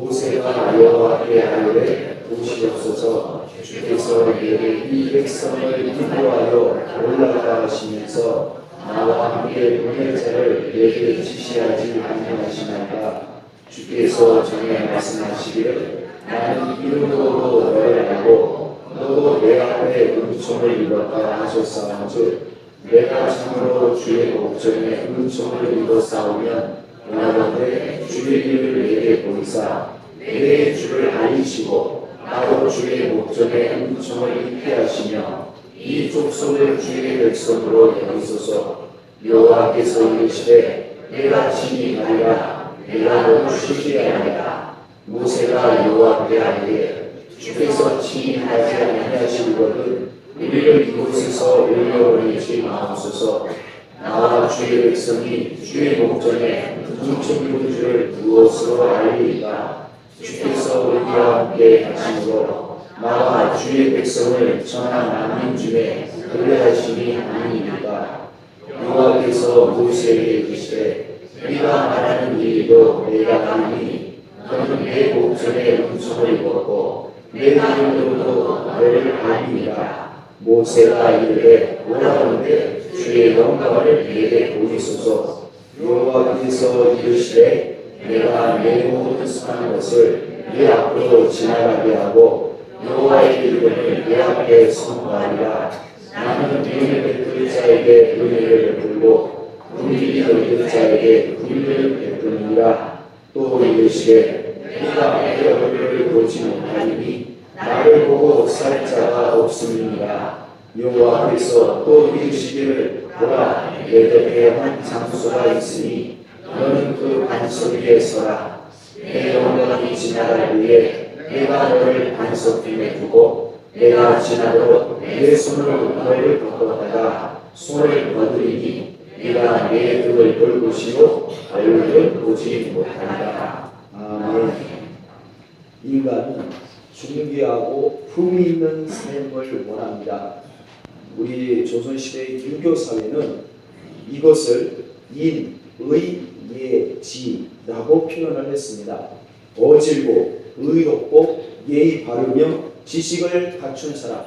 모세가 여호와께 아뢰되 보시옵소서 주께서 내게 이 백성을 인도하여 올라가 하시면서 나와 함께 보낼 자를 내게 지시하지 아니하시나이까. 주께서 전에 말씀하시기를 나는 이름으로 너를 알고 너도 내 앞에 은총을 입었다 하셨사온즉 내가 참으로 주의 목전에 은총을 입어 싸우면 원하건대 주의 길을 내게 보이사 내게 주를 알리시고 나도 주의 목전에 은총을 입게 하시며 이 족속을 주의 백성으로 여기소서. 여호와께서 이르시되 내가 친히 가리라 내가 너무 쉬게 하리라. 모세가 여호와께 아뢰되 주께서 친히 하지 아니하시거든 우리를 이곳에서 올려보내지 마옵소서. 나와 주의 백성이 주의 목전에 은총 입은 줄을 무엇으로 알리이까. 주께서 우리와 함께 하심으로 나와 주의 백성을 전한 만민 중에 그리하심이 아니니까. 여호와께서 모세에게 이르시되 네가 말하는 일도 내가 아니니 너는 내 목전에 은총을 입었고 내 이름으로도 너를 알리니라. 모세가 이르되 오라는데 주의 영광을 내게 보이소서. 여호와께서 이르시되 내가 내 모든 선한 것을 네 앞으로 지나가게 하고 여호와의 이름을 내 앞에 선포하리라. 나는 은혜를 베풀 자에게 은혜를 베풀고 긍휼히 여길 자에게 긍휼을 베푸니라. 또 이르시되 내가 내 얼굴을 보지 못하리니 나를 보고 살 자가 없음이니라. 여호와께서 또 이르시기를 보라 내 곁에 한 장소가 있으니 너는 그 반석 위에 서라. 내 영광이 지나갈 위에 내가 너를 반석 위에 두고 내가 지나도록 내 손으로 너를 걷다가 손을 거두리니 네가 내 등을 볼 것이요 얼굴을 보지 못하리라. 아멘. 인간은 존귀하고 품위 있는 삶을 원합니다. 우리 조선시대의 유교 사회는 이것을 인, 의, 예, 지라고 표현을 했습니다. 어질고 의롭고 예의 바르며 지식을 갖춘 사람,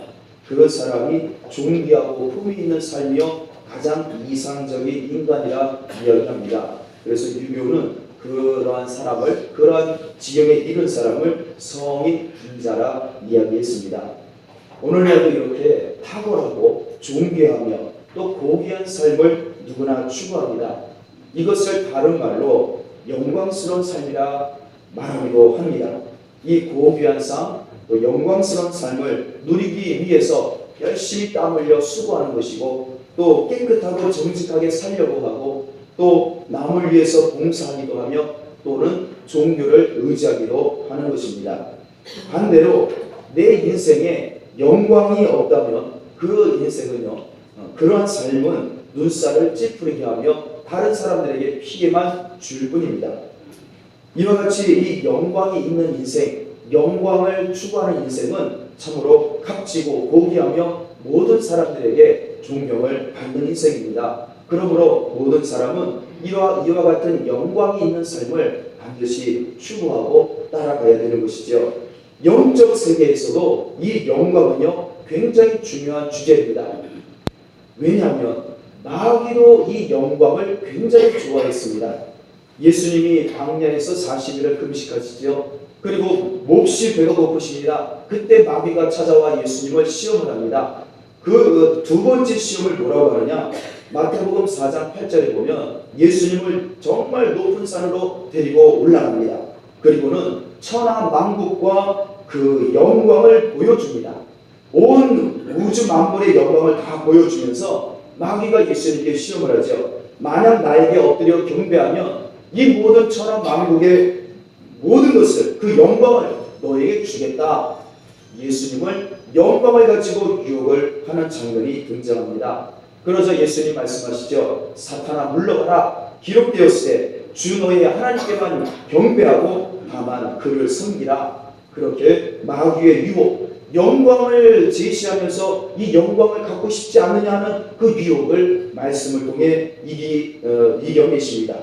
그 사람이 존귀하고 품위 있는 삶이요 가장 이상적인 인간이라 이야기합니다. 그래서 유교는 그러한 사람을, 그러한 지경에 이른 사람을 성인 부자라 이야기했습니다. 오늘날도 이렇게 탁월하고 존귀하며 또 고귀한 삶을 누구나 추구합니다. 이것을 다른 말로 영광스러운 삶이라 말하기도 합니다. 이 고귀한 삶, 또 영광스러운 삶을 누리기 위해서 열심히 땀 흘려 수고하는 것이고 또 깨끗하고 정직하게 살려고 하고 또 남을 위해서 봉사하기도 하며 또는 종교를 의지하기도 하는 것입니다. 반대로 내 인생에 영광이 없다면 그 인생은요, 그러한 삶은 눈살을 찌푸리게 하며 다른 사람들에게 피해만 줄 뿐입니다. 이와 같이 이 영광이 있는 인생, 영광을 추구하는 인생은 참으로 값지고 고귀하며 모든 사람들에게 존경을 받는 인생입니다. 그러므로 모든 사람은 이와 같은 영광이 있는 삶을 반드시 추구하고 따라가야 되는 것이죠. 영적 세계에서도 이 영광은요 굉장히 중요한 주제입니다. 왜냐하면 마귀도 이 영광을 굉장히 좋아했습니다. 예수님이 광야에서 40일을 금식하시죠. 그리고 몹시 배가 고프십니다. 그때 마귀가 찾아와 예수님을 시험을 합니다. 그 두 번째 시험을 뭐라고 하느냐? 마태복음 4장 8절에 보면 예수님을 정말 높은 산으로 데리고 올라갑니다. 그리고는 천하 만국과 그 영광을 보여줍니다. 온 우주 만물의 영광을 다 보여주면서 마귀가 예수님께 시험을 하죠. 만약 나에게 엎드려 경배하면 이 모든 천하 만국의 모든 것을, 그 영광을 너에게 주겠다. 예수님을 영광을 가지고 유혹을 하는 장면이 등장합니다. 그러자 예수님 말씀하시죠. 사탄아 물러가라. 기록되었으되 주 너의 하나님께만 경배하고 다만 그를 섬기라. 그렇게 마귀의 유혹, 영광을 제시하면서 이 영광을 갖고 싶지 않느냐 하는 그 유혹을 말씀을 통해 이겨내십니다.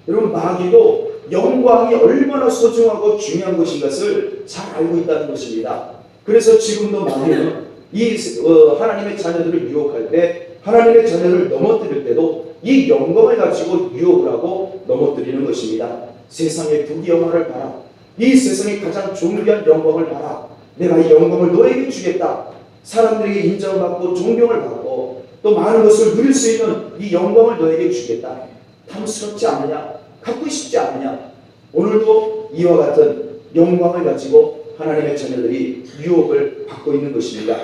여러분, 마귀도 영광이 얼마나 소중하고 중요한 것인 것을 잘 알고 있다는 것입니다. 그래서 지금도 마귀는 하나님의 자녀들을 유혹할 때, 하나님의 자녀를 넘어뜨릴 때도 이 영광을 가지고 유혹을 하고 넘어뜨리는 것입니다. 세상의 부귀영화를 봐라. 이 세상의 가장 존귀한 영광을 봐라. 내가 이 영광을 너에게 주겠다. 사람들에게 인정받고 존경을 받고 또 많은 것을 누릴 수 있는 이 영광을 너에게 주겠다. 탐스럽지 않느냐? 갖고 싶지 않느냐? 오늘도 이와 같은 영광을 가지고 하나님의 자녀들이 유혹을 받고 있는 것입니다.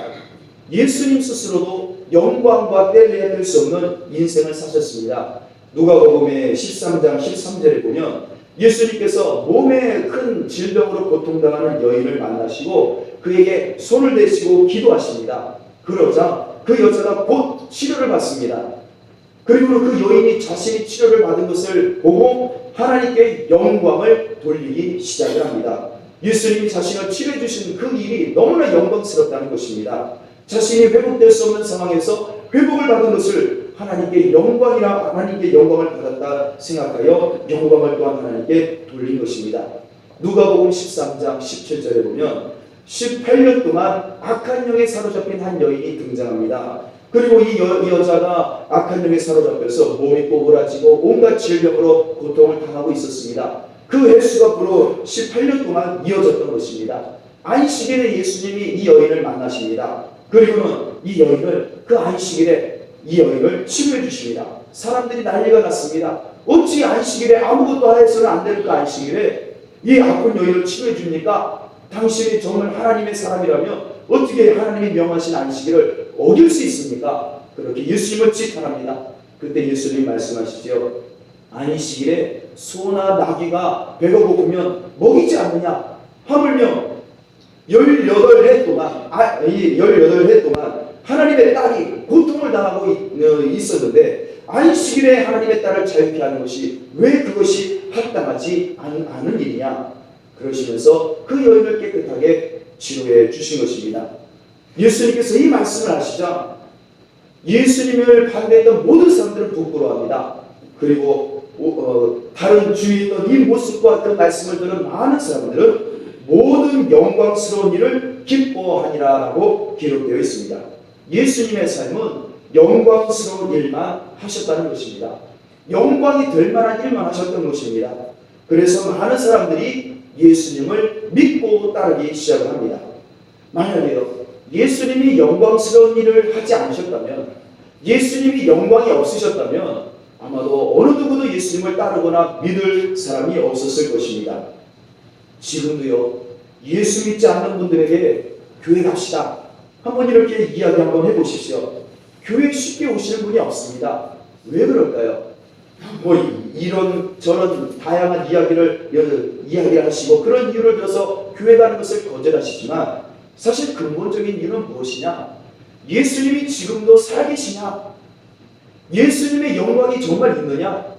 예수님 스스로도 영광과 뗄래야 뗄 수 없는 인생을 사셨습니다. 누가복음의 13장 13절에 보면 예수님께서 몸에 큰 질병으로 고통당하는 여인을 만나시고 그에게 손을 대시고 기도하십니다. 그러자 그 여자가 곧 치료를 받습니다. 그리고 그 여인이 자신이 치료를 받은 것을 보고 하나님께 영광을 돌리기 시작을 합니다. 예수님이 자신을 치료해 주신 그 일이 너무나 영광스럽다는 것입니다. 자신이 회복될 수 없는 상황에서 회복을 받은 것을 하나님께 영광을 받았다 생각하여 영광을 또한 하나님께 돌린 것입니다. 누가복음 13장 17절에 보면 18년 동안 악한 영에 사로잡힌 한 여인이 등장합니다. 그리고 이 여자가 악한 영에 사로잡혀서 몸이 꼬부라지고 온갖 질병으로 고통을 당하고 있었습니다. 그 횟수가 불어 18년 동안 이어졌던 것입니다. 안식일에 예수님이 이 여인을 만나십니다. 그리고는 이 여인을 그 안식일에 이 여인을 치료해 주십니다. 사람들이 난리가 났습니다. 어찌 안식일에 아무것도 해서는 안 되는 그 안식일에 이 아픈 여인을 치료해 줍니까? 당신이 정말 하나님의 사람이라면 어떻게 하나님이 명하신 안식일을 어길 수 있습니까? 그렇게 예수님을 지탄합니다. 그때 예수님이 말씀하시죠. 안식일에 소나 나귀가 배가 고프면 먹이지 않느냐? 하물며 18해 동안 하나님의 딸이 고통을 당하고 있었는데 안식일에 하나님의 딸을 자유케 하는 것이 왜 그것이 합당하지 않은 일이냐? 그러시면서 그 여인을 깨끗하게 치료해 주신 것입니다. 예수님께서 이 말씀을 하시자 예수님을 반대했던 모든 사람들은 부끄러워합니다. 그리고 다른 주위에 있던 이 모습과 그 말씀을 들은 많은 사람들은 모든 영광스러운 일을 기뻐하니라 라고 기록되어 있습니다. 예수님의 삶은 영광스러운 일만 하셨다는 것입니다. 영광이 될 만한 일만 하셨던 것입니다. 그래서 많은 사람들이 예수님을 믿고 따르기 시작을 합니다. 만약에요, 예수님이 영광스러운 일을 하지 않으셨다면, 예수님이 영광이 없으셨다면 아마도 어느 누구도 예수님을 따르거나 믿을 사람이 없었을 것입니다. 지금도요, 예수 믿지 않는 분들에게 교회 갑시다, 한번 이렇게 이야기 한번 해보십시오. 교회에 쉽게 오시는 분이 없습니다. 왜 그럴까요? 이런 저런 다양한 이야기를 하시고 그런 이유를 들어서 교회 가는 것을 거절하시지만 사실 근본적인 이유는 무엇이냐? 예수님이 지금도 살아계시냐? 예수님의 영광이 정말 있느냐?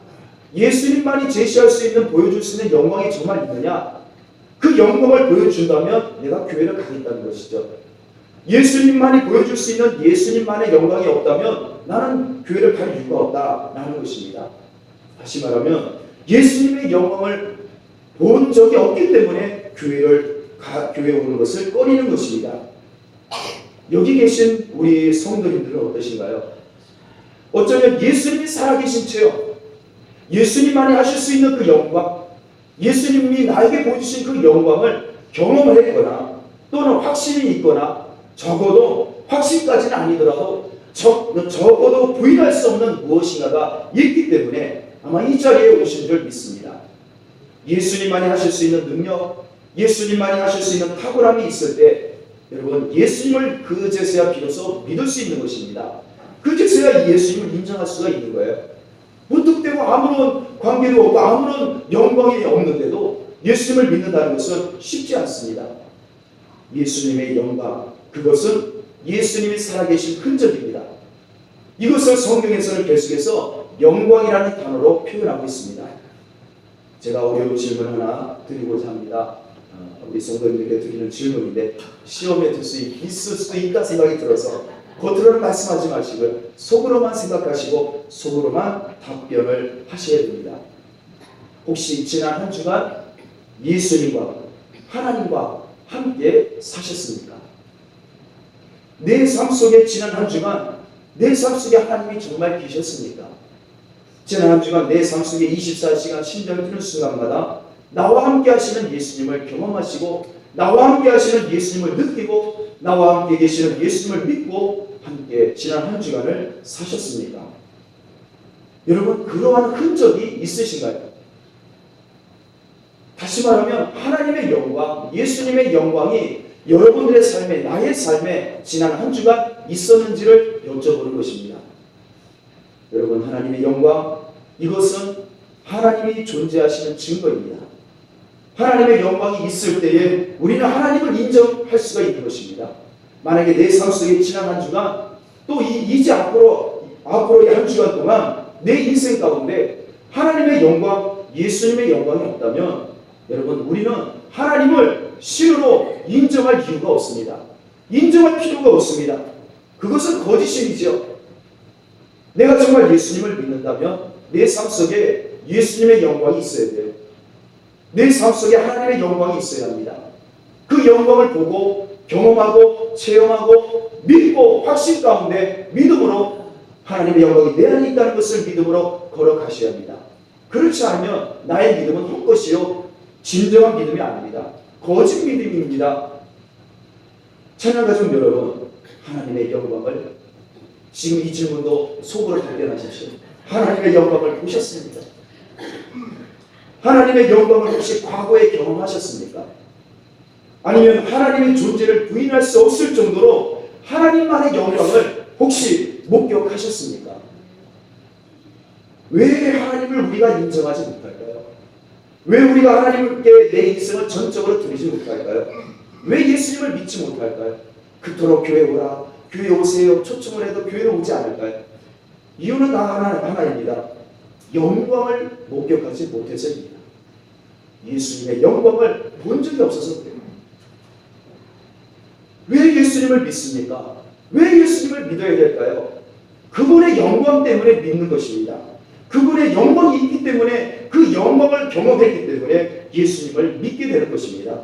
예수님만이 제시할 수 있는, 보여줄 수 있는 영광이 정말 있느냐? 그 영광을 보여준다면 내가 교회를 가겠다는 것이죠. 예수님만이 보여줄 수 있는 예수님만의 영광이 없다면 나는 교회를 갈 이유가 없다라는 것입니다. 다시 말하면 예수님의 영광을 본 적이 없기 때문에 교회에 오는 것을 꺼리는 것입니다. 여기 계신 우리 성도님들은 어떠신가요? 어쩌면 예수님이 살아계신 채요, 예수님만이 하실 수 있는 그 영광, 예수님이 나에게 보여주신 그 영광을 경험을 했거나 또는 확신이 있거나 적어도 확신까지는 아니더라도 적어도 부인할 수 없는 무엇인가가 있기 때문에 아마 이 자리에 오신 줄 믿습니다. 예수님만이 하실 수 있는 능력, 예수님만이 하실 수 있는 탁월함이 있을 때 여러분, 예수님을 그제서야 비로소 믿을 수 있는 것입니다. 그제서야 예수님을 인정할 수가 있는 거예요. 무턱대고 아무런 관계도 없고 아무런 영광이 없는데도 예수님을 믿는다는 것은 쉽지 않습니다. 예수님의 영광, 그것은 예수님이 살아계신 흔적입니다. 이것을 성경에서는 계속해서 영광이라는 단어로 표현하고 있습니다. 제가 어려운 질문 하나 드리고자 합니다. 우리 성도님들께 드리는 질문인데 시험에 들 수 있을 수도 있다 생각이 들어서 겉으로는 말씀하지 마시고 속으로만 생각하시고 속으로만 답변을 하셔야 됩니다. 혹시 지난 한 주간 예수님과 하나님과 함께 사셨습니까? 내 삶 속에 지난 한 주간 내 삶 속에 하나님이 정말 계셨습니까? 지난 한 주간 내 삶 속에 24시간 심장을 뛰는 순간마다 나와 함께 하시는 예수님을 경험하시고 나와 함께 하시는 예수님을 느끼고 나와 함께 계시는 예수님을 믿고 함께 지난 한 주간을 사셨습니까? 여러분, 그러한 흔적이 있으신가요? 다시 말하면 하나님의 영광, 예수님의 영광이 여러분들의 삶에, 나의 삶에 지난 한 주간 있었는지를 여쭤보는 것입니다. 여러분, 하나님의 영광, 이것은 하나님이 존재하시는 증거입니다. 하나님의 영광이 있을 때에 우리는 하나님을 인정할 수가 있는 것입니다. 만약에 내 삶 속에 지난 한 주간 또 이제 앞으로의 한 주간 동안 내 인생 가운데 하나님의 영광, 예수님의 영광이 없다면 여러분, 우리는 하나님을 신으로 인정할 이유가 없습니다. 인정할 필요가 없습니다. 그것은 거짓이죠. 내가 정말 예수님을 믿는다면 내 삶 속에 예수님의 영광이 있어야 돼요. 내 삶 속에 하나님의 영광이 있어야 합니다. 그 영광을 보고 경험하고 체험하고 믿고 확신 가운데 믿음으로 하나님의 영광이 내 안에 있다는 것을 믿음으로 걸어가셔야 합니다. 그렇지 않으면 나의 믿음은 헛것이요 진정한 믿음이 아닙니다. 거짓 믿음입니다. 찬양가족 여러분, 하나님의 영광을 지금 이 질문도 속으로 답변하십시오. 하나님의 영광을 보셨습니까? 하나님의 영광을 혹시 과거에 경험하셨습니까? 아니면 하나님의 존재를 부인할 수 없을 정도로 하나님만의 영광을 혹시 목격하셨습니까? 왜 하나님을 우리가 인정하지 못할까요? 왜 우리가 하나님께 내 인생을 전적으로 드리지 못할까요? 왜 예수님을 믿지 못할까요? 그토록 교회 오라, 교회 오세요 초청을 해도 교회로 오지 않을까요? 이유는 하나입니다. 영광을 목격하지 못해서입니다. 예수님의 영광을 본 적이 없어서 그래요. 왜 예수님을 믿습니까? 왜 예수님을 믿어야 될까요? 그분의 영광 때문에 믿는 것입니다. 그분의 영광이 있기 때문에 그 영광을 경험했기 때문에 예수님을 믿게 되는 것입니다.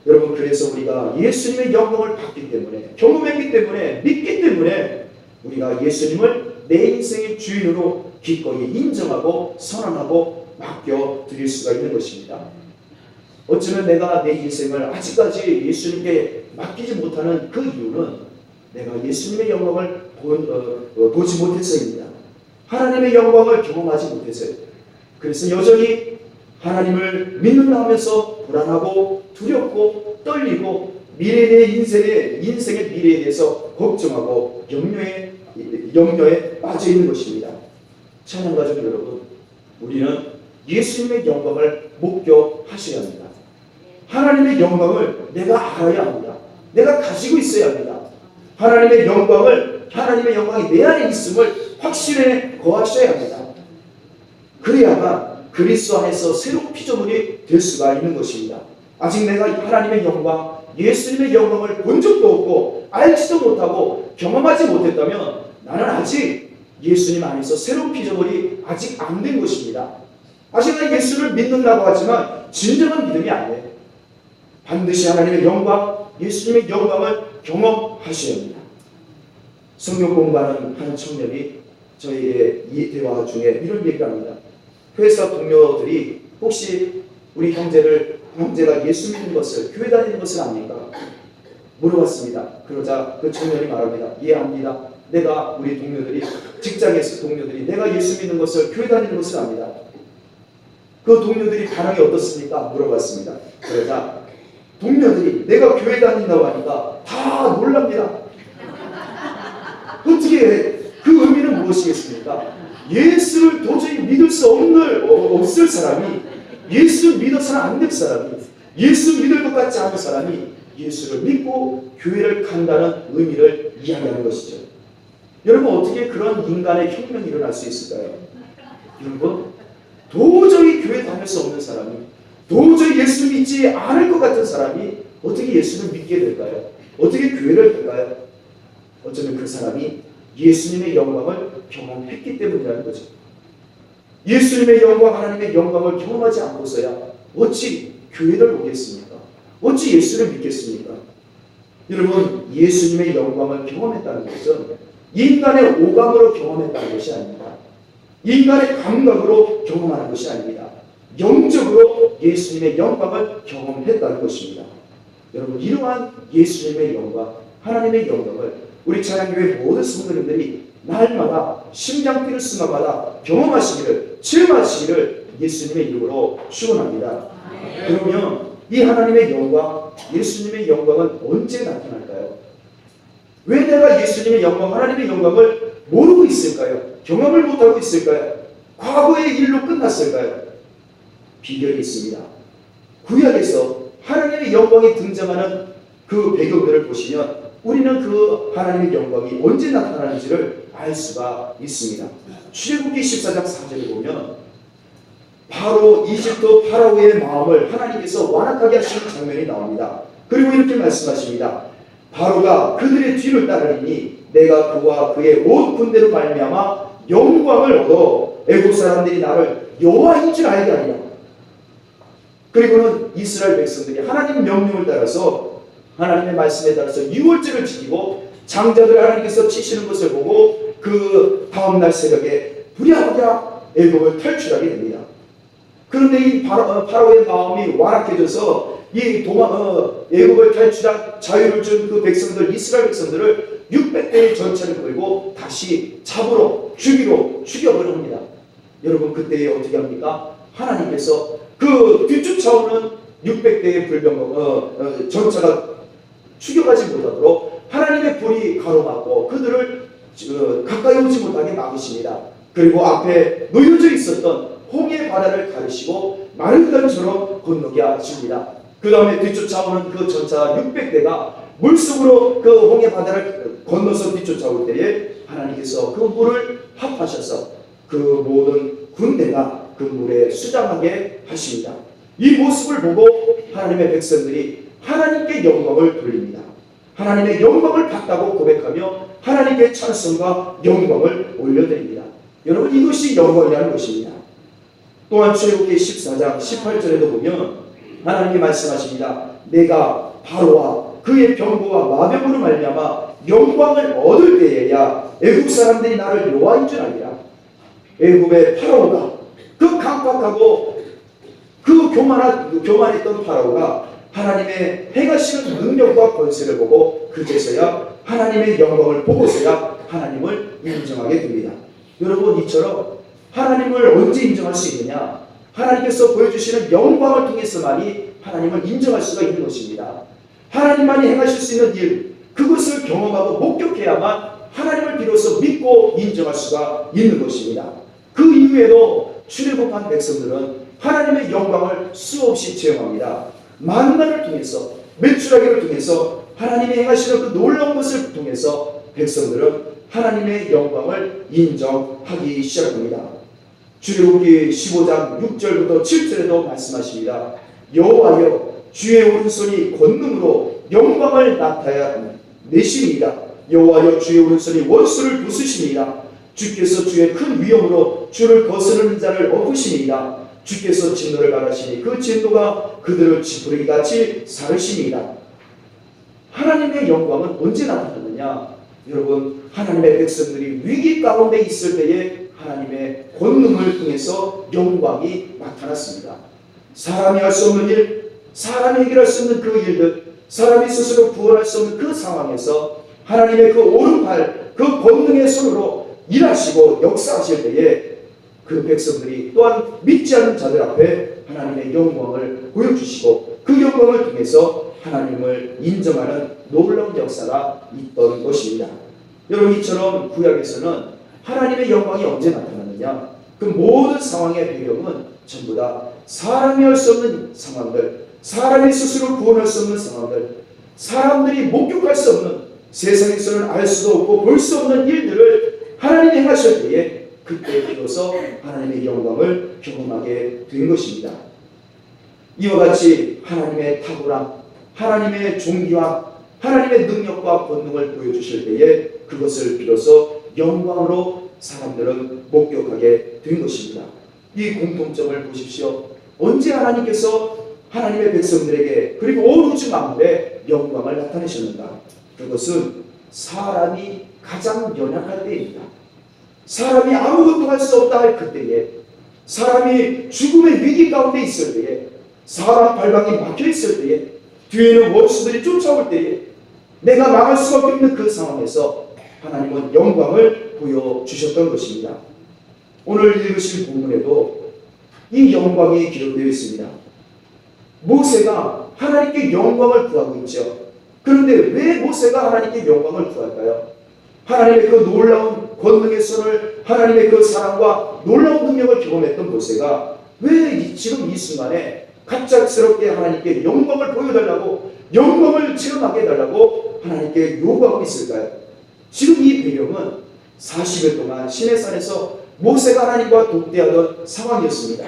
여러분, 그래서 우리가 예수님의 영광을 받기 때문에 경험했기 때문에 믿기 때문에 우리가 예수님을 내 인생의 주인으로 기꺼이 인정하고 선언하고 맡겨드릴 수가 있는 것입니다. 어쩌면 내가 내 인생을 아직까지 예수님께 맡기지 못하는 그 이유는 내가 예수님의 영광을 보지 못해서입니다. 하나님의 영광을 경험하지 못해서요. 그래서 여전히 하나님을 믿는다 하면서 불안하고 두렵고 떨리고 미래에 대해 인생의 미래에 대해서 걱정하고 염려에 빠져 있는 것입니다. 찬양가족 여러분, 우리는 예수님의 영광을 목격하셔야 합니다. 하나님의 영광을 내가 알아야 합니다. 내가 가지고 있어야 합니다. 하나님의 영광이 내 안에 있음을 확신에 거하셔야 합니다. 그래야만 그리스도 안에서 새로운 피조물이 될 수가 있는 것입니다. 아직 내가 하나님의 영광, 예수님의 영광을 본 적도 없고 알지도 못하고 경험하지 못했다면 나는 아직 예수님 안에서 새로운 피조물이 아직 안 된 것입니다. 아직 나 예수를 믿는다고 하지만 진정한 믿음이 아니에요. 반드시 하나님의 영광, 예수님의 영광을 경험하셔야 합니다. 성경 공부하는 한 청년이 저희의 이 대화 중에 이런 얘기를 합니다. 회사 동료들이 혹시 우리 형제가 예수 믿는 것을, 교회 다니는 것을 압니까? 물어봤습니다. 그러자 그 청년이 말합니다. 예, 압니다. 우리 직장에서 동료들이 내가 예수 믿는 것을, 교회 다니는 것을 압니다. 그 동료들이 반응이 어떻습니까? 물어봤습니다. 그러자 동료들이 내가 교회 다닌다고 하니까 다 놀랍니다. 어떻게 그 의미는 무엇이겠습니까? 예수를 도저히 믿을 수 없을 사람이, 예수 믿어서는 안 될 사람이, 예수 믿을 것 같지 않은 사람이 예수를 믿고 교회를 간다는 의미를 이야기하는 것이죠. 여러분, 어떻게 그런 인간의 혁명이 일어날 수 있을까요? 여러분, 도저히 교회 다닐 수 없는 사람이, 도저히 예수 믿지 않을 것 같은 사람이 어떻게 예수를 믿게 될까요? 어떻게 교회를 갈까요? 어쩌면 그 사람이 예수님의 영광을 경험했기 때문이라는 거죠. 예수님의 영광, 하나님의 영광을 경험하지 않고서야 어찌 교회를 오겠습니까? 어찌 예수를 믿겠습니까? 여러분, 예수님의 영광을 경험했다는 것은 인간의 오감으로 경험했다는 것이 아닙니다. 인간의 감각으로 경험하는 것이 아닙니다. 영적으로 예수님의 영광을 경험했다는 것입니다. 여러분, 이러한 예수님의 영광, 하나님의 영광을 우리 찬양교회 모든 성도님들이 날마다 심장 뛰는 순간마다 경험하시기를, 체험하시기를 예수님의 이름으로 축원합니다. 그러면 이 하나님의 영광, 예수님의 영광은 언제 나타날까요? 왜 내가 예수님의 영광, 하나님의 영광을 모르고 있을까요? 경험을 못하고 있을까요? 과거의 일로 끝났을까요? 비결이 있습니다. 구약에서 하나님의 영광이 등장하는 그 배경들을 보시면 우리는 그 하나님의 영광이 언제 나타나는지를 알 수가 있습니다. 출애굽기 14장 4절에 보면 바로 이집트 파라오의 마음을 하나님께서 완악하게 하시는 장면이 나옵니다. 그리고 이렇게 말씀하십니다. 바로가 그들의 뒤를 따르니 내가 그와 그의 온 군대로 말미암아 영광을 얻어 애국 사람들이 나를 여호와인 줄 알게 하리라. 그리고는 이스라엘 백성들이 하나님 명령을 따라서 하나님의 말씀에 따라서 유월절을 지키고 장자들 하나님께서 치시는 것을 보고 그 다음날 새벽에 부랴부랴 애국을 탈출하게 됩니다. 그런데 이 파라오의 마음이 완악해져서 이 애국을 탈출한 자유를 준 그 백성들, 이스라엘 백성들을 600대의 전차를 끌고 다시 잡으러 죽여버려 합니다. 여러분, 그때 어떻게 합니까? 하나님께서 그 뒤쫓아오는 600대의 전차가 죽여가지 못하도록 하나님의 불이 가로막고 그들을 가까이 오지 못하게 막으십니다. 그리고 앞에 놓여져 있었던 홍해 바다를 가르시고 마른 강처럼 건너게 하십니다. 그 다음에 뒤쫓아오는 그 전차 600대가 물속으로 그 홍해 바다를 건너서 뒤쫓아올 때에 하나님께서 그 물을 합하셔서 그 모든 군대가 그 물에 수장하게 하십니다. 이 모습을 보고 하나님의 백성들이 하나님께 영광을 돌립니다. 하나님의 영광을 받다고 고백하며 하나님께 찬송과 영광을 올려드립니다. 여러분, 이것이 영광이라는 것입니다. 또한 출애굽기 14장 18절에도 보면 하나님이 말씀하십니다. 내가 바로와 그의 병거와 마병으로 말미암아 영광을 얻을 때에야 애굽 사람들이 나를 여호와인 줄 알리라. 애굽의 파라오가 그 강팍하고 그 교만했던 파라오가 하나님의 행하시는 능력과 권세를 보고 그제서야 하나님의 영광을 보고서야 하나님을 인정하게 됩니다. 여러분, 이처럼 하나님을 언제 인정할 수 있느냐? 하나님께서 보여주시는 영광을 통해서만이 하나님을 인정할 수가 있는 것입니다. 하나님만이 행하실 수 있는 일, 그것을 경험하고 목격해야만 하나님을 비로소 믿고 인정할 수가 있는 것입니다. 그 이후에도 출애굽한 백성들은 하나님의 영광을 수없이 체험합니다. 만나를 통해서, 메추라기를 통해서 하나님이 행하시는 그 놀라운 것을 통해서 백성들은 하나님의 영광을 인정하기 시작합니다. 출애굽기 15장 6절부터 7절에도 말씀하십니다. 여호와여, 주의 오른손이 권능으로 영광을 나타내시니이다. 여호와여, 주의 오른손이 원수를 부수시니이다. 주께서 주의 큰 위엄으로 주를 거스르는 자를 엎으시니이다. 주께서 진노를 바라시니 그 진노가 그들을 지푸르기같이 사르시니이다. 하나님의 영광은 언제 나타나느냐? 여러분, 하나님의 백성들이 위기 가운데 있을 때에 하나님의 권능을 통해서 영광이 나타났습니다. 사람이 할 수 없는 일, 사람이 해결할 수 없는 그 일들, 사람이 스스로 구원할 수 없는 그 상황에서 하나님의 그 오른팔, 그 권능의 손으로 일하시고 역사하실 때에 그 백성들이 또한 믿지 않는 자들 앞에 하나님의 영광을 보여주시고 그 영광을 통해서 하나님을 인정하는 놀라운 역사가 있던 것입니다. 여러분, 이처럼 구약에서는 하나님의 영광이 언제 나타나느냐? 그 모든 상황의 배경은 전부 다 사람이 할 수 없는 상황들, 사람이 스스로 구원할 수 없는 상황들, 사람들이 목격할 수 없는, 세상에서는 알 수도 없고 볼 수 없는 일들을 하나님이 행하실 때에 그때 비로소 하나님의 영광을 경험하게 된 것입니다. 이와 같이 하나님의 탁월함, 하나님의 존귀함, 하나님의 능력과 권능을 보여주실 때에 그것을 비로소 영광으로 사람들은 목격하게 된 것입니다. 이 공통점을 보십시오. 언제 하나님께서 하나님의 백성들에게 그리고 온 우주 만물에 영광을 나타내셨는가? 그것은 사람이 가장 연약할 때입니다. 사람이 아무것도 할 수 없다 할 그때에, 사람이 죽음의 위기 가운데 있을 때에, 사람 발방이 막혀 있을 때에, 뒤에는 원수들이 쫓아올 때에, 내가 막을 수밖에 없는 그 상황에서 하나님은 영광을 보여주셨던 것입니다. 오늘 읽으신 본문에도 이 영광이 기록되어 있습니다. 모세가 하나님께 영광을 구하고 있죠. 그런데 왜 모세가 하나님께 영광을 구할까요? 하나님의 그 놀라운 권능의 손을, 하나님의 그 사랑과 놀라운 능력을 경험했던 모세가 왜 지금 이 순간에 갑작스럽게 하나님께 영광을 보여달라고, 영광을 체험하게 해달라고 하나님께 요구하고 있을까요? 지금 이 배경은 40일 동안 시내산에서 모세가 하나님과 독대하던 상황이었습니다.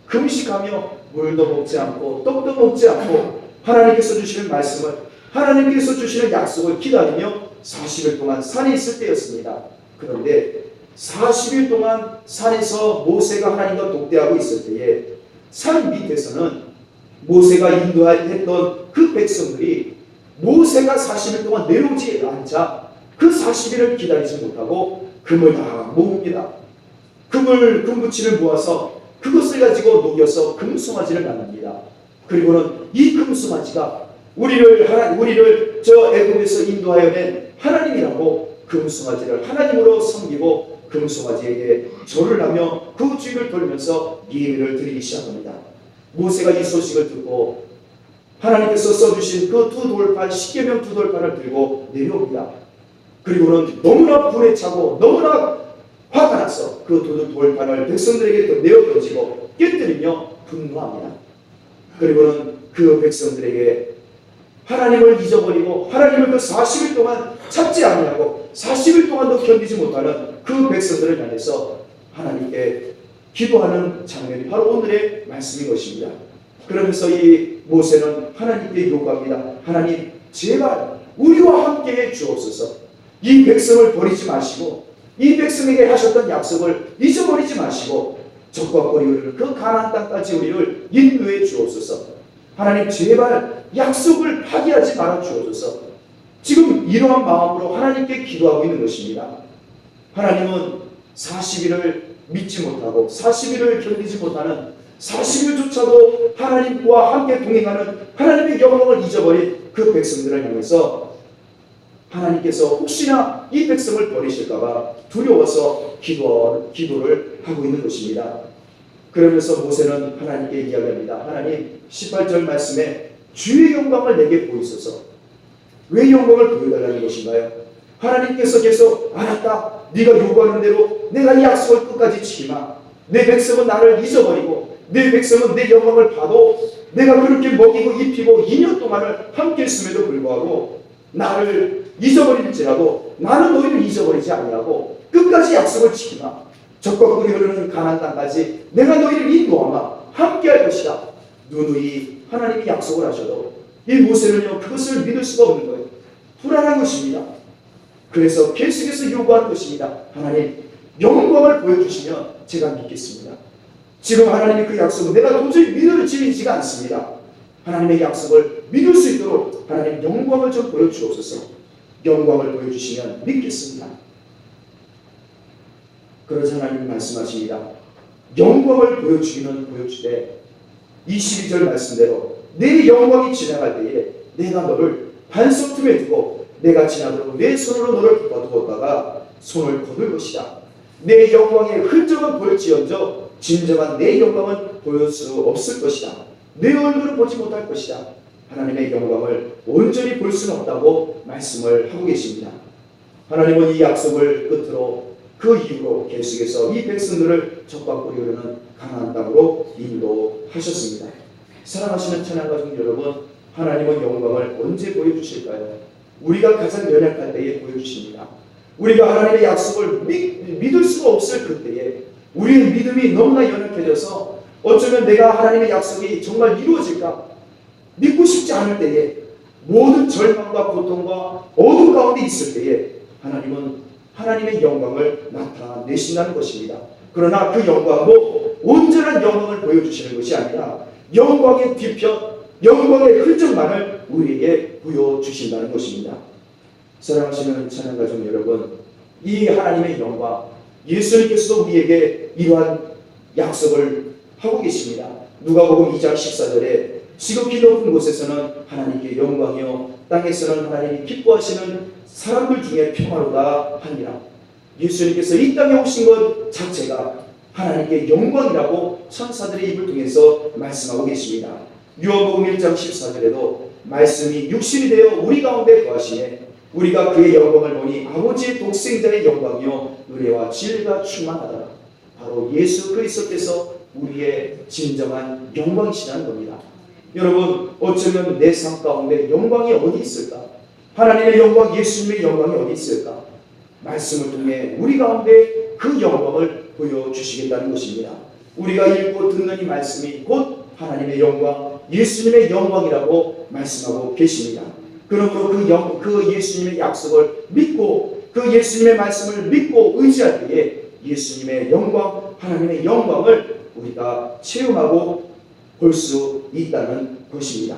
금식하며 물도 먹지 않고 떡도 먹지 않고 하나님께서 주시는 말씀을, 하나님께서 주시는 약속을 기다리며 40일 동안 산에 있을 때였습니다. 그런데 40일 동안 산에서 모세가 하나님과 독대하고 있을 때에 산 밑에서는 모세가 인도했던 그 백성들이 모세가 40일 동안 내려오지 않자 그 40일을 기다리지 못하고 금을 다 모읍니다. 금붙이를 모아서 그것을 가지고 녹여서 금송아지를 만듭니다. 그리고는 이 금송아지가 우리를 저 애굽에서 인도하여 낸 하나님이라고 금송아지를 하나님으로 섬기고 금송아지에게 절을 하며 그 주위를 돌면서 예배를 드리기 시작합니다. 모세가 이 소식을 듣고 하나님께서 써주신 그 두 돌판, 십계명 두 돌판을 들고 내려옵니다. 그리고는 너무나 불에 차고 너무나 화가 나서 그 두 돌판을 백성들에게 내어 던지고 깨뜨리며 분노합니다. 그리고는 그 백성들에게 하나님을 잊어버리고 하나님을 그 40일 동안 찾지 아니하고 40일 동안도 견디지 못하는 그 백성들을 향해서 하나님께 기도하는 장면이 바로 오늘의 말씀인 것입니다. 그러면서 이 모세는 하나님께 요구합니다. 하나님, 제발 우리와 함께해 주옵소서. 이 백성을 버리지 마시고 이 백성에게 하셨던 약속을 잊어버리지 마시고 적과 거리를 그 가나안 땅까지 우리를 인도해 주옵소서. 하나님, 제발 약속을 파기하지 말아 주옵소서. 지금 이러한 마음으로 하나님께 기도하고 있는 것입니다. 하나님은 40일을 믿지 못하고 40일을 견디지 못하는 40일조차도 하나님과 함께 동행하는 하나님의 영광을 잊어버린 그 백성들을 향해서 하나님께서 혹시나 이 백성을 버리실까봐 두려워서 기도를 하고 있는 것입니다. 그러면서 모세는 하나님께 이야기합니다. 하나님, 18절 말씀에 주의 영광을 내게 보이소서. 왜 영광을 보여달라는 것인가요? 하나님께서 계속 알았다, 네가 요구하는 대로 내가 이 약속을 끝까지 지키마. 내 백성은 나를 잊어버리고 내 백성은 내 영광을 봐도 내가 그렇게 먹이고 입히고 2년 동안을 함께 했음에도 불구하고 나를 잊어버릴지라도 나는 너희를 잊어버리지 아니하고 끝까지 약속을 지키마. 적과 꿀이 흐르는 가나안 땅까지 내가 너희를 인도하마. 함께할 것이다. 누누이 하나님이 약속을 하셔도 이 모세는요, 그것을 믿을 수가 없는 거예요. 불안한 것입니다. 그래서 계속해서 요구하는 것입니다. 하나님, 영광을 보여주시면 제가 믿겠습니다. 지금 하나님의 그 약속은 내가 도저히 믿어지지가 않습니다. 하나님의 약속을 믿을 수 있도록 하나님 영광을 좀 보여주옵소서. 영광을 보여주시면 믿겠습니다. 그러자 하나님 말씀하십니다. 영광을 보여주기는 보여주되 22절 말씀대로 내 영광이 지나갈 때에 내가 너를 반석 틈에 두고 내가 지나도록 내 손으로 너를 거두었다가 손을 거둘 것이다. 내 영광의 흔적은 볼지언정 진정한 내 영광은 보일 수 없을 것이다. 내 얼굴을 보지 못할 것이다. 하나님의 영광을 온전히 볼 수는 없다고 말씀을 하고 계십니다. 하나님은 이 약속을 끝으로 그 이후로 계속해서 이 백성들을 적과 꿀이 흐르는 가나안 땅으로 인도하셨습니다. 사랑하시는 찬양가족 여러분, 하나님은 영광을 언제 보여주실까요? 우리가 가장 연약할 때에 보여주십니다. 우리가 하나님의 약속을 믿을 수가 없을 그때에 우리의 믿음이 너무나 연약해져서 어쩌면 내가 하나님의 약속이 정말 이루어질까 믿고 싶지 않을 때에 모든 절망과 고통과 어둠 가운데 있을 때에 하나님은 하나님의 영광을 나타내신다는 것입니다. 그러나 그 영광도 온전히 충만한 영광을 보여주시는 것이 아니라 영광의 뒤편, 영광의 흔적만을 우리에게 보여주신다는 것입니다. 사랑하시는 찬양가족 여러분, 이 하나님의 영광, 예수님께서도 우리에게 이러한 약속을 하고 계십니다. 누가복음 2장 14절에 지극히 높은 곳에서는 하나님께 영광이요 땅에서는 하나님이 기뻐하시는 사람들 중에 평화로다 하니라. 예수님께서 이 땅에 오신 것 자체가 하나님께 영광이라고 천사들의 입을 통해서 말씀하고 계십니다. 요한복음 1장 14절에도 말씀이 육신이 되어 우리 가운데 거하시네 우리가 그의 영광을 보니 아버지의 독생자의 영광이요 은혜와 진리가 충만하더라. 바로 예수 그리스도께서 우리의 진정한 영광이시라는 겁니다. 여러분, 어쩌면 내 삶 가운데 영광이 어디 있을까? 하나님의 영광, 예수님의 영광이 어디 있을까? 말씀을 통해 우리 가운데 그 영광을 보여주시겠다는 것입니다. 우리가 읽고 듣는 이 말씀이 곧 하나님의 영광, 예수님의 영광이라고 말씀하고 계십니다. 그러므로 그 예수님의 약속을 믿고 그 예수님의 말씀을 믿고 의지할 때에 예수님의 영광, 하나님의 영광을 우리가 체험하고 볼 수 있다는 것입니다.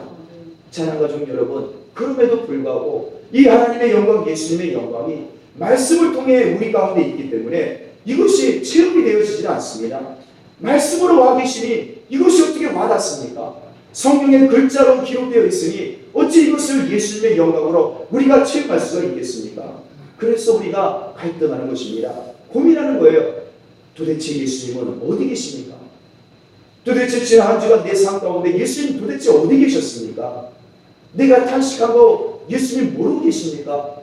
찬양가족 여러분, 그럼에도 불구하고 이 하나님의 영광, 예수님의 영광이 말씀을 통해 우리 가운데 있기 때문에 이것이 체험이 되어지지 않습니다. 말씀으로 와 계시니 이것이 어떻게 와닿습니까? 성경의 글자로 기록되어 있으니 어찌 이것을 예수님의 영광으로 우리가 체험할 수가 있겠습니까? 그래서 우리가 갈등하는 것입니다. 고민하는 거예요. 도대체 예수님은 어디 계십니까? 도대체 지난 한 주간 내 삶 가운데 예수님 도대체 어디 계셨습니까? 내가 탄식하고 예수님 모르고 계십니까?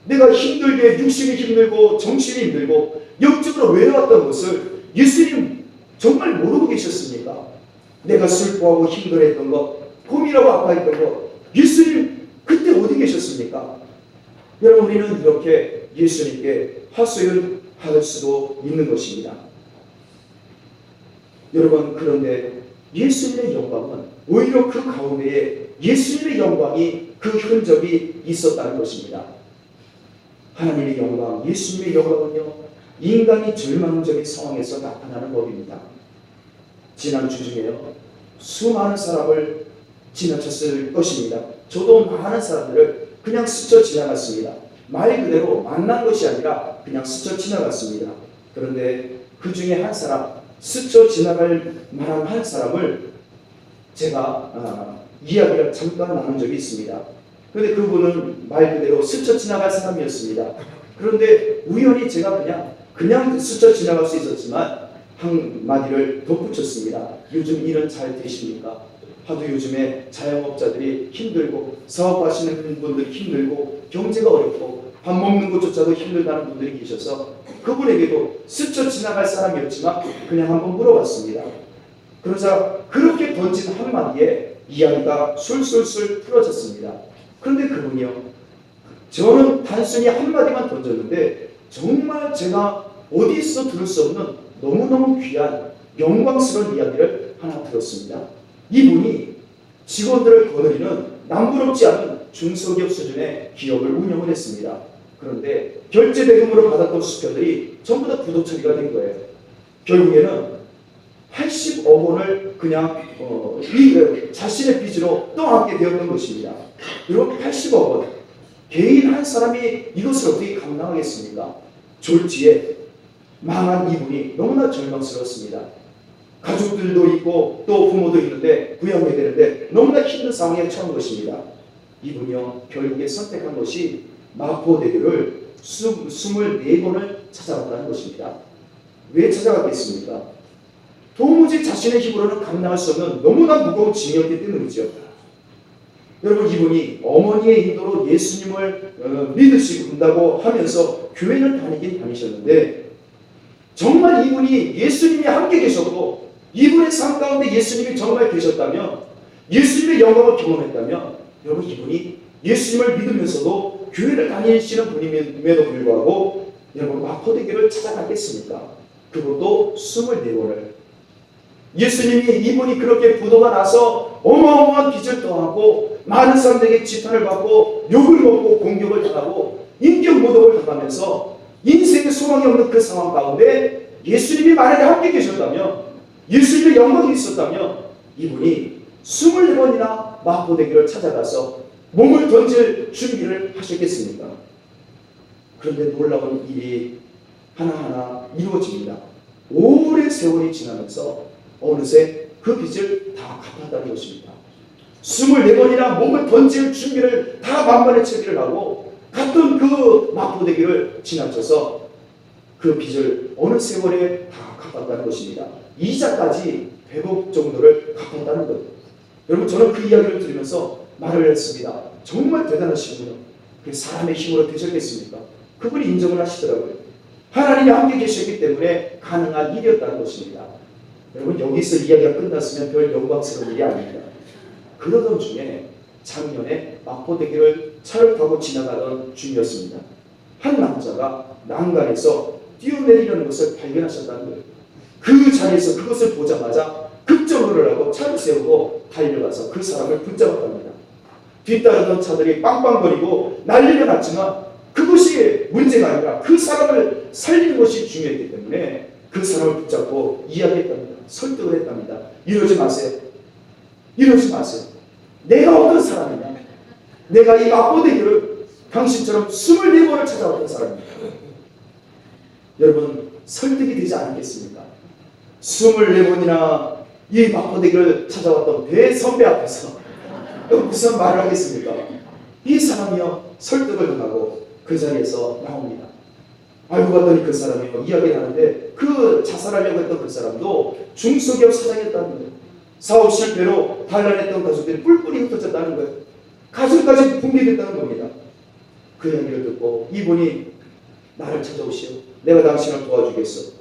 내가 힘들게 육신이 힘들고 정신이 힘들고 영적으로 외로웠던 것을 예수님 정말 모르고 계셨습니까? 내가 슬퍼하고 힘들어했던 것, 고민하고 아파했던 것, 예수님 그때 어디 계셨습니까? 여러분, 우리는 이렇게 예수님께 하소연할 수도 있는 것입니다. 여러분, 그런데 예수님의 영광은 오히려 그 가운데에 예수님의 영광이 그 흔적이 있었다는 것입니다. 하나님의 영광, 예수님의 영광은요, 인간이 절망적인 상황에서 나타나는 법입니다. 지난주 중에요, 수많은 사람을 지나쳤을 것입니다. 저도 많은 사람들을 그냥 스쳐 지나갔습니다. 말 그대로 만난 것이 아니라 그냥 스쳐 지나갔습니다. 그런데 그 중에 한 사람, 스쳐 지나갈 만한 한 사람을 제가 이야기를 잠깐 나눈 적이 있습니다. 그런데 그분은 말 그대로 스쳐 지나갈 사람이었습니다. 그런데 우연히 제가 그냥 스쳐 지나갈 수 있었지만 한마디를 덧붙였습니다. 요즘 일은 잘 되십니까? 하도 요즘에 자영업자들이 힘들고 사업하시는 분들이 힘들고 경제가 어렵고 밥 먹는 것조차도 힘들다는 분들이 계셔서 그분에게도 스쳐 지나갈 사람이었지만 그냥 한번 물어봤습니다. 그러자 그렇게 던진 한마디에 이야기가 술술술 풀어졌습니다. 그런데 그분이요, 저는 단순히 한마디만 던졌는데 정말 제가 어디서 들을 수 없는 너무너무 귀한 영광스러운 이야기를 하나 들었습니다. 이분이 직원들을 거느리는 남부럽지 않은 중소기업 수준의 기업을 운영을 했습니다. 그런데 결제 대금으로 받았던 수표들이 전부 다 부도 처리가 된 거예요. 결국에는 80억 원을 그냥 자신의 빚으로 떠안게 되었던 것입니다. 그리고 80억 원, 개인 한 사람이 이것을 어떻게 감당하겠습니까? 졸지에 망한 이분이 너무나 절망스러웠습니다. 가족들도 있고 또 부모도 있는데 부양해야 되는데 너무나 힘든 상황에 처한 것입니다. 이분이요, 결국에 선택한 것이 마포대교를 24번을 찾아갔다는 것입니다. 왜 찾아갔겠습니까? 도무지 자신의 힘으로는 감당할 수 없는 너무나 무거운 짐이었기 때문이죠. 여러분, 이분이 어머니의 인도로 예수님을 믿으신다고 하면서 교회를 다니긴 다니셨는데 정말 이분이 예수님이 함께 계셔도 이분의 삶 가운데 예수님이 정말 계셨다면, 예수님의 영광을 경험했다면, 여러분, 이분이 예수님을 믿으면서도 교회를 다니시는 분임에도 불구하고 여러분, 마포대교를 찾아갔겠습니까? 그것도 24번을. 예수님이 이분이 그렇게 부도가 나서 어마어마한 빚을 떠안고 많은 사람들에게 지탄을 받고 욕을 먹고 공격을 당하고 인격 모독을 당하면서 인생의 소망이 없는 그 상황 가운데 예수님이 만약에 함께 계셨다면 예수님의 영광이 있었다면 이분이 24번이나 마포대교를 찾아가서 몸을 던질 준비를 하셨겠습니까? 그런데 놀라운 일이 하나하나 이루어집니다. 오랜 세월이 지나면서 어느새 그 빚을 다 갚았다는 것입니다. 24번이나 몸을 던질 준비를 다 만반의 채비를 하고 갔던 그 마포대교를 지나쳐서 그 빚을 어느 세월에 다 갚았다는 것입니다. 이자까지 100억 정도를 갚았다는 거예요. 여러분, 저는 그 이야기를 들으면서 말을 했습니다. 정말 대단하시군요. 그 사람의 힘으로 되셨겠습니까? 그분이 인정을 하시더라고요. 하나님이 함께 계셨기 때문에 가능한 일이었다는 것입니다. 여러분, 여기서 이야기가 끝났으면 별 영광스러운 일이 아닙니다. 그러던 중에 작년에 마포대교를 차를 타고 지나가던 중이었습니다. 한 남자가 난간에서 뛰어내리려는 것을 발견하셨다는 거예요. 그 자리에서 그것을 보자마자 급정거를 하고 차를 세우고 달려가서 그 사람을 붙잡았답니다. 뒤따르던 차들이 빵빵거리고 난리가 났지만 그것이 문제가 아니라 그 사람을 살리는 것이 중요했기 때문에 그 사람을 붙잡고 이야기했답니다. 설득을 했답니다. 이러지 마세요. 이러지 마세요. 내가 어떤 사람이냐? 내가 이 마포대교를 당신처럼 24번을 찾아왔던 사람입니다. 여러분, 설득이 되지 않겠습니까? 24번이나 이 마포대교를 찾아왔던 대선배 앞에서 무슨 말을 하겠습니까? 이 사람이요, 설득을 하고 그 자리에서 나옵니다. 알고 봤더니 그 사람이요, 이야기를 하는데 그 자살하려고 했던 그 사람도 중소기업 사장이었다는 거예요. 사업 실패로 단란했던 가족들이 뿔뿔이 흩어졌다는 거예요. 가족까지 붕괴됐다는 겁니다. 그 이야기를 듣고 이분이 나를 찾아오시오. 내가 당신을 도와주겠어.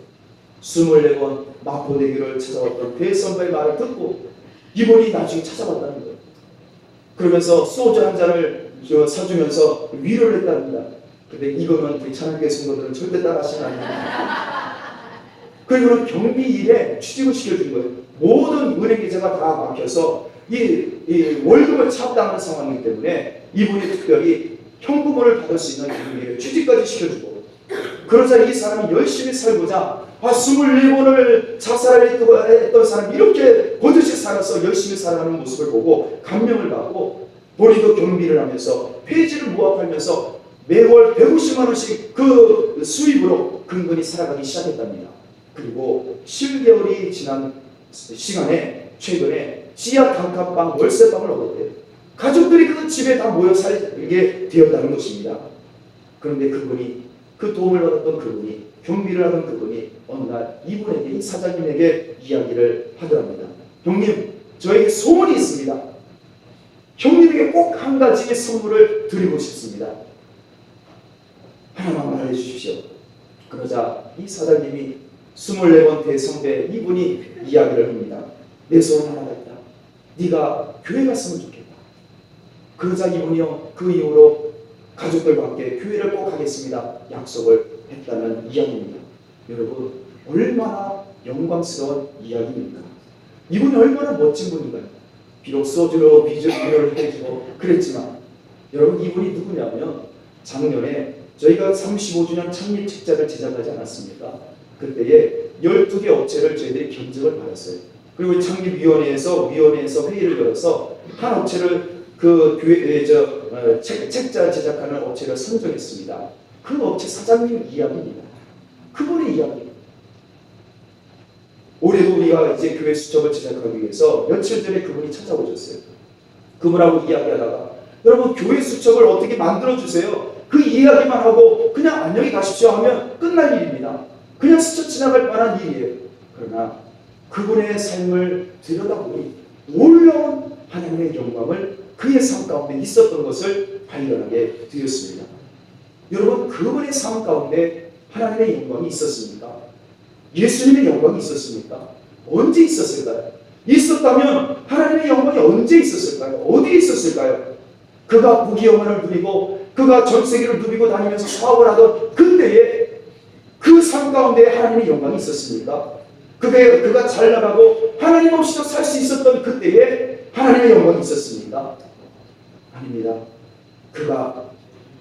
24번 마포대교를 찾아왔던 대선배의 말을 듣고 이분이 나중에 찾아왔다는 거예요. 그러면서 소주 한 잔을 사주면서 위로를 했답니다. 근데 이거는 우리 찬양교회 성도들은 절대 따라하시면 안 됩니다. 그리고는 경비 일에 취직을 시켜준 거예요. 모든 은행 계좌가 다 막혀서 이 월급을 차압당하는 상황이기 때문에 이분이 특별히 현금을 받을 수 있는 경비를 취직까지 시켜주고, 그러자 이 사람이 열심히 살고자 24번을 자살했던 사람이 이렇게 버젓이 살아서 열심히 살아가는 모습을 보고 감명을 받고 본인도 경비를 하면서 페이지를 모아팔면서 매월 150만 원씩 그 수입으로 근근히 살아가기 시작했답니다. 그리고 7개월이 지난 시간에 최근에 지하 단칸방 월세방을 얻었대요. 가족들이 그 집에 다 모여 살게 되었다는 것입니다. 그런데 그분이, 그 도움을 받았던 그분이, 경비를 하던 그분이 어느 날 이분에게, 이 사장님에게 이야기를 하더랍니다. 형님, 저에게 소원이 있습니다. 형님에게 꼭 한 가지의 선물을 드리고 싶습니다. 하나만 말해 주십시오. 그러자 이 사장님이 24번 대선배 이분이 이야기를 합니다. 내 소원 하나가 있다. 네가 교회 갔으면 좋겠다. 그러자 이분이요, 그 이후로 가족들과 함께 교회를 꼭 가겠습니다 약속을 했다는 이야기입니다. 여러분, 얼마나 영광스러운 이야기입니까? 이분이 얼마나 멋진 분인가요? 비록 소주로 비주얼을 해주고 그랬지만 여러분, 이분이 누구냐면 작년에 저희가 35주년 창립 책자를 제작하지 않았습니까? 그때에 12개 업체를 저희들이 견적을 받았어요. 그리고 창립위원회에서 회의를 열어서 한 업체를 그 교회 책자 제작하는 업체를 선정했습니다. 그 업체 사장님 이야기입니다. 그분의 이야기. 올해도 우리가 이제 교회 수첩을 제작하기 위해서 며칠 전에 그분이 찾아오셨어요. 그분하고 이야기하다가 여러분, 교회 수첩을 어떻게 만들어 주세요. 그 이야기만 하고 그냥 안녕히 가십시오 하면 끝날 일입니다. 그냥 스쳐 지나갈 만한 일이에요. 그러나 그분의 삶을 들여다보니 놀라운 하나님의 영광을 그의 삶 가운데 있었던 것을 발견하게 되었습니다. 여러분, 그분의 삶 가운데 하나님의 영광이 있었습니까? 예수님의 영광이 있었습니까? 언제 있었을까요? 있었다면 하나님의 영광이 언제 있었을까요? 어디에 있었을까요? 그가 부귀영화를 누리고 그가 전 세계를 누비고 다니면서 사업을 하던 그때에 그 삶 가운데 하나님의 영광이 있었습니까? 그가 잘 나가고 하나님 없이도 살 수 있었던 그때에 하나님의 영광이 있었습니까? 아닙니다. 그가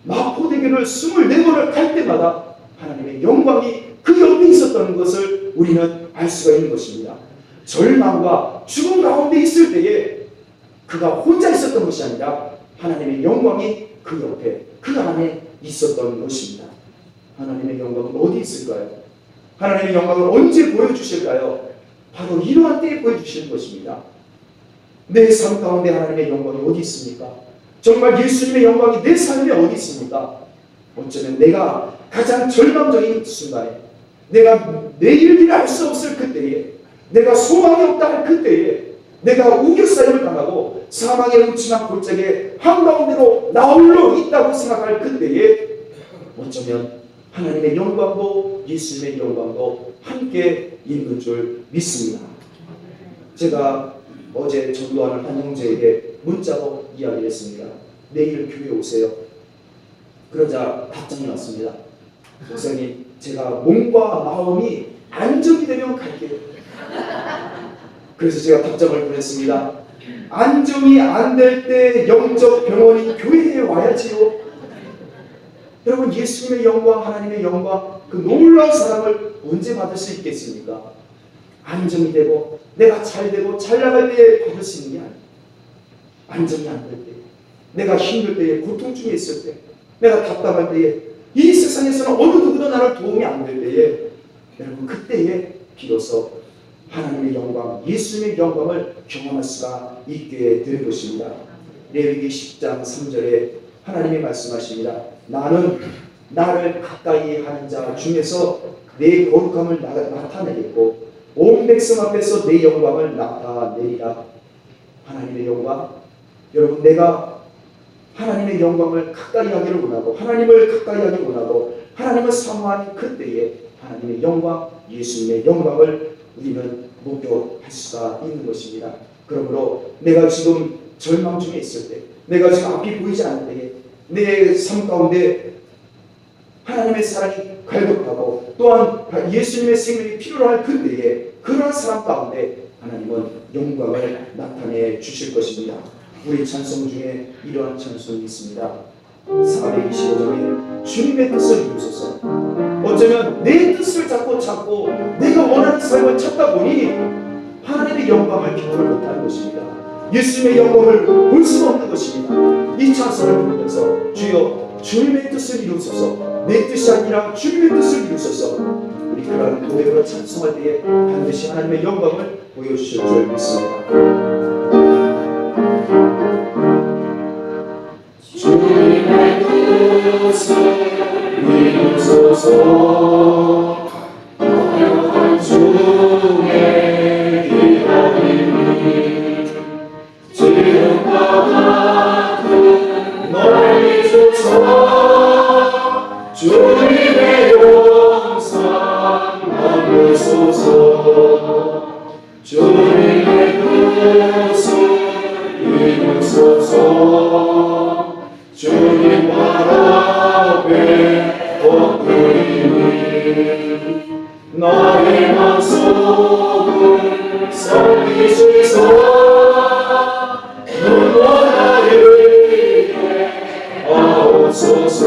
마포대교를 24번을 갈 때마다 하나님의 영광이 그 옆에 있었던 것을 우리는 알 수가 있는 것입니다. 절망과 죽음 가운데 있을 때에 그가 혼자 있었던 것이 아니라 하나님의 영광이 그 옆에, 그 안에 있었던 것입니다. 하나님의 영광은 어디 있을까요? 하나님의 영광을 언제 보여주실까요? 바로 이러한 때에 보여주시는 것입니다. 내 삶 가운데 하나님의 영광이 어디 있습니까? 정말 예수님의 영광이 내 삶에 어디 있습니까? 어쩌면 내가 가장 절망적인 순간에, 내가 내일을 알 수 없을 그때에, 내가 소망이 없다 할 그때에, 내가 우겨싸임을 당하고 사망의 음침한 골짜기에 한가운데로 나홀로 있다고 생각할 그때에 어쩌면 하나님의 영광도 예수님의 영광도 함께 있는 줄 믿습니다. 제가 어제 전도하는 한 형제에게 문자로 이야기를 했습니다. 내일 교회 오세요. 그러자 답장이 왔습니다. 목사님, 제가 몸과 마음이 안정이 되면 갈게요. 그래서 제가 답장을 보냈습니다. 안정이 안 될 때 영적 병원인 교회에 와야지요. 여러분, 예수님의 영광, 하나님의 영광, 그 놀라운 사랑을 언제 받을 수 있겠습니까? 안정이 되고 내가 잘 되고 잘 나갈 때에 받을 수 있는 게 아니에요. 안정이 안 될 때, 내가 힘들 때에, 고통 중에 있을 때, 내가 답답할 때에, 이 세상에서는 어느 누구도 나를 도움이 안 될 때에, 여러분 그때에 비로소 하나님의 영광, 예수님의 영광을 경험할 수가 있게 될 것입니다. 레위기 10장 3절에 하나님이 말씀하십니다. 나는 나를 가까이 하는 자 중에서 내 거룩함을 나타내겠고 온 백성 앞에서 내 영광을 나타내리라. 하나님의 영광, 여러분 내가 하나님의 영광을 가까이 하기를 원하고 하나님을 가까이 하기를 원하고 하나님을 사모하는 그때에 하나님의 영광, 예수님의 영광을 우리는 목격할 수가 있는 것입니다. 그러므로 내가 지금 절망 중에 있을 때, 내가 지금 앞이 보이지 않을 때에, 내 삶 가운데 하나님의 사랑이 갈급하고 또한 예수님의 생명이 필요로 할 그때에 그러한 사람 가운데 하나님은 영광을 나타내 주실 것입니다. 우리 찬송 중에 이러한 찬송이 있습니다. 425장에 주님의 뜻을 이루소서. 어쩌면 내 뜻을 찾고 내가 원하는 삶을 찾다 보니 하나님의 영광을 경험을 못하는 것입니다. 예수님의 영광을 볼 수가 없는 것입니다. 이 찬송을 부르면서 주여 주님의 뜻을 이루소서, 내 뜻이 아니라 주님의 뜻을 이루소서. 우리 그런 고백으로 찬송할 때에 반드시 하나님의 영광을 보여주실 줄 믿습니다. 주님의 뜻을 이루소서. 거룩한 주의 기도이니 지금과 같은 너희 주소. 주님의 용서 넘으소서. 주님의 뜻을 이루소서. 주님과 앞에 엎드리니 나의 마음속을 살리시소. 눈과 나에게 아옵소서.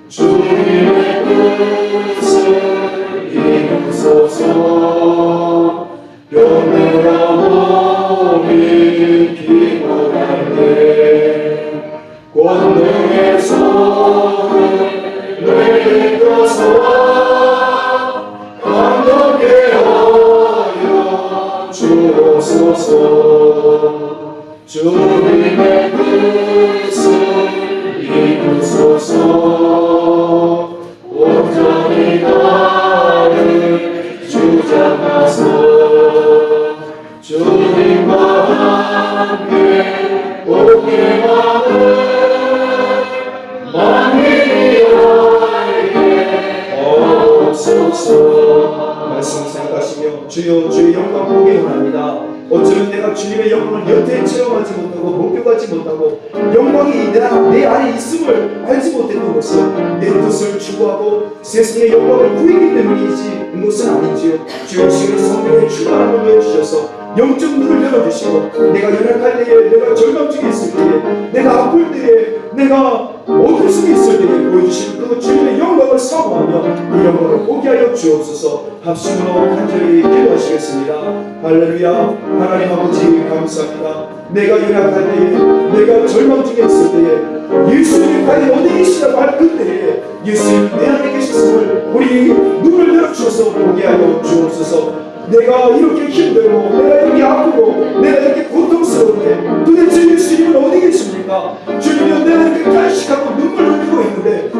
주님의 뜻을 이루소서. 병들어 몸이 피곤할 때 권능의 손을 내게 펴서 감동케 하여 주옵소서. 주님의 뜻을 이루소서. 온전히 나를 주장하소. 주님과 함께 복행하는 만민이에게 없소서. 말씀 생각하시며 주여 주의 영광 보기 원합니다. 어쩌면 내가 주님의 영광을 여태 체험하지 못하고 목격하지 못하고 영광이 내 안에 있음을 알지 못했던 것은 내 뜻을 추구하고 세상의 영광을 구했기 때문이지 이것은 아닌지요. 주여 지금 성령의 충만함을 넣어주셔서 영적 눈을 열어주시고 내가 연약할 때에, 내가 절망 중에 있을 때에, 내가 아플 때에, 내가 어둠 속에 있을 때에 보여주시는 그 주님의 영광을 영광을 사모하며 그 영광을 보게 하여 주옵소서. 합심으로 간절히 기도하시겠습니다. 할렐루야. 하나님 아버지 감사합니다. 내가 연약할 때에, 내가 절망 중에 있을 때에 예수님이 과연 어디 계시라고 할 그때에 예수님 내 안에 계셨음을 우리 눈을 열어주셔서 보게 하여 주옵소서. 내가 이렇게 힘들고 내가 이렇게 아프고 내가 이렇게 고통스러운데 도대체 예수님은 어디 계십니까? 주님은 내가 이렇게 간식하고 눈물을 흘리고 있는데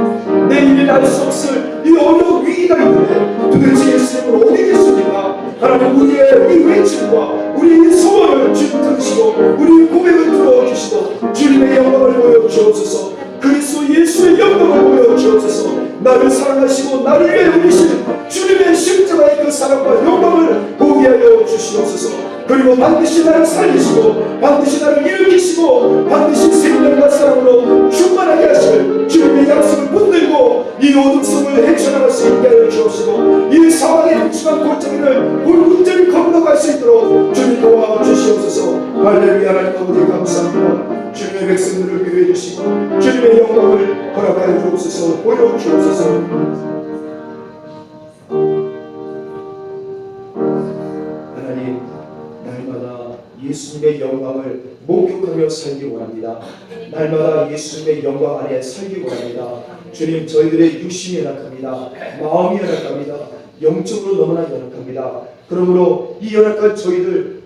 내 일을 알 수 없을 이 어려운 위기가 있는데 도대체 예수님은 어디 계십니까? 하나님 우리의 이 외침과 우리의 소원을 주님 들으시고 우리의 고백을 들어주시고 주님의 영광을 보여주옵소서. 그리스도 예수의 영광을 보여주옵소서. 나를 사랑하시고 나를 위해 우리신 주님의 십자가의 그 사랑과 영광을 보게 하여 주시옵소서. 그리고 반드시 나를 살리시고 반드시 나를 일으키시고 반드시 생명과 사랑으로 충만하게 하실 주님의 약속을 붙들고 이 어둠 속을 헤쳐나갈 수 있게 하여 주옵시고 이 사방의 묵직한 골짜기를 온전히 건너갈 수 있도록 주님 도와주시옵소서. 할렐루야. 하나님 아버지 감사합니다. 주님의 백성들을 위로해 주시고 주님의 영광을 허락하여 주옵소서. 보여주옵소서. 하나님 날마다 예수님의 영광을 목격하며 살기 원합니다. 날마다 예수님의 영광 안에 살기 원합니다. 주님 저희들의 육신이 연약합니다. 마음이 연약합니다. 영적으로 너무나 연약합니다. 그러므로 이 연약한 저희들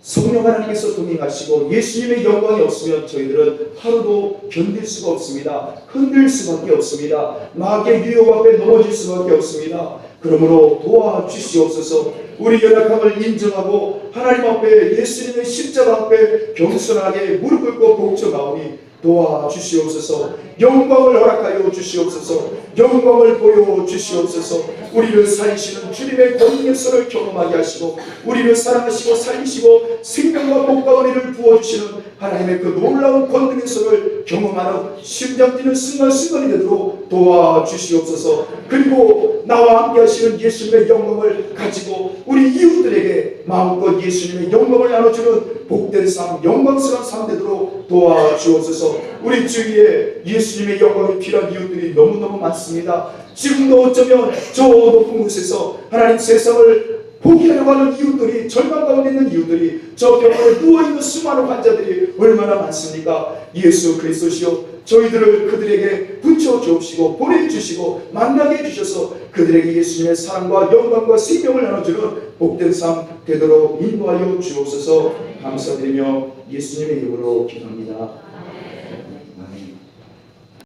성령 하나님께서 동행하시고 예수님의 영광이 없으면 저희들은 하루도 견딜 수가 없습니다. 흔들 수밖에 없습니다. 마귀의 유혹 앞에 넘어질 수밖에 없습니다. 그러므로 도와주시옵소서. 우리 연약함을 인정하고 하나님 앞에 예수님의 십자가 앞에 겸손하게 무릎 꿇고 복종하오니 도와주시옵소서. 영광을 허락하여 주시옵소서. 영광을 보여주시옵소서. 우리를 살리시는 주님의 권능의 손을 경험하게 하시고 우리를 사랑하시고 살리시고 생명과 복과 은혜를 부어주시는 하나님의 그 놀라운 권능의 손을 경험하는 심장 뛰는 순간순간이 되도록 도와주시옵소서. 그리고 나와 함께 하시는 예수님의 영광을 가지고 우리 이웃들에게 마음껏 예수님의 영광을 나눠주는 복된 삶, 영광스러운 삶 되도록 도와주옵소서. 우리 주위에 예수님의 영광이 필요한 이웃들이 너무너무 많습니다. 지금도 어쩌면 저 높은 곳에서 하나님 세상을 포기하려고 하는 이웃들이, 절망 가운데 있는 이웃들이, 저 병원에 누워있는 수많은 환자들이 얼마나 많습니까? 예수 그리스도시여, 저희들을 그들에게 붙여 주옵시고 보내주시고 만나게 해주셔서 그들에게 예수님의 사랑과 영광과 생명을 나눠주는 복된 삶 되도록 인도하여 주옵소서. 감사드리며 예수님의 이름으로 기도합니다.